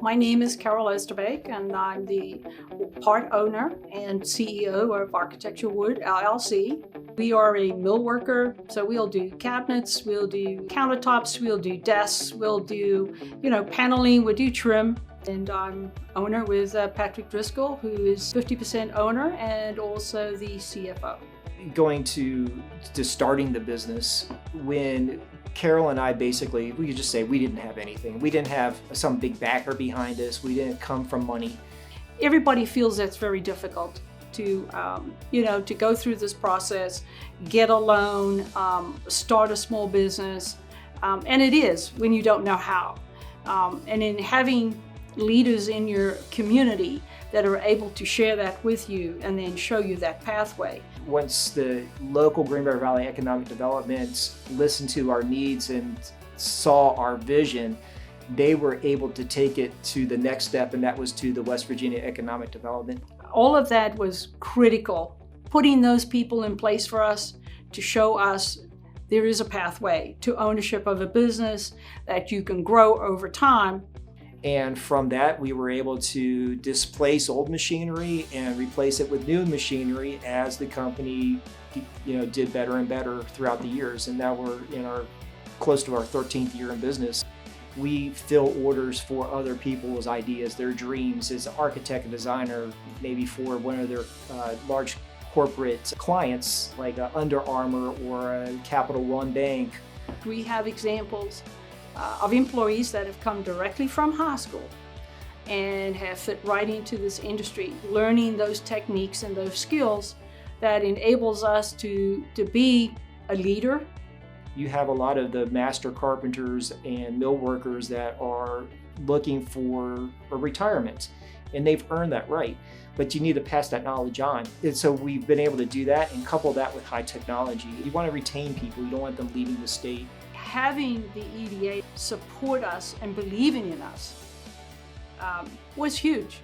My name is Carol Osterbeek, and I'm the part owner and CEO of Architecture Wood, LLC. We are a mill worker, so we'll do cabinets, we'll do countertops, we'll do desks, we'll do, paneling, we'll do trim. And I'm owner with Patrick Driscoll, who is 50% owner and also the CFO. Going to starting the business, when Carol and I basically, we could just say we didn't have anything. We didn't have some big backer behind us. We didn't come from money. Everybody feels that's very difficult to, to go through this process, get a loan, start a small business, and it is when you don't know how. And in having leaders in your community that are able to share that with you and then show you that pathway. Once the local Green River Valley Economic Development listened to our needs and saw our vision, they were able to take it to the next step, and that was to the West Virginia Economic Development. All of that was critical, putting those people in place for us to show us there is a pathway to ownership of a business that you can grow over time. And from that, we were able to displace old machinery and replace it with new machinery as the company, did better and better throughout the years. And now we're close to our 13th year in business. We fill orders for other people's ideas, their dreams as an architect and designer, maybe for one of their large corporate clients like Under Armour or a Capital One Bank. We have examples of employees that have come directly from high school and have fit right into this industry, learning those techniques and those skills that enables us to be a leader. You have a lot of the master carpenters and mill workers that are looking for a retirement, and they've earned that right, but you need to pass that knowledge on. And so we've been able to do that and couple that with high technology. You want to retain people, you don't want them leaving the state. Having the EDA support us and believing in us was huge.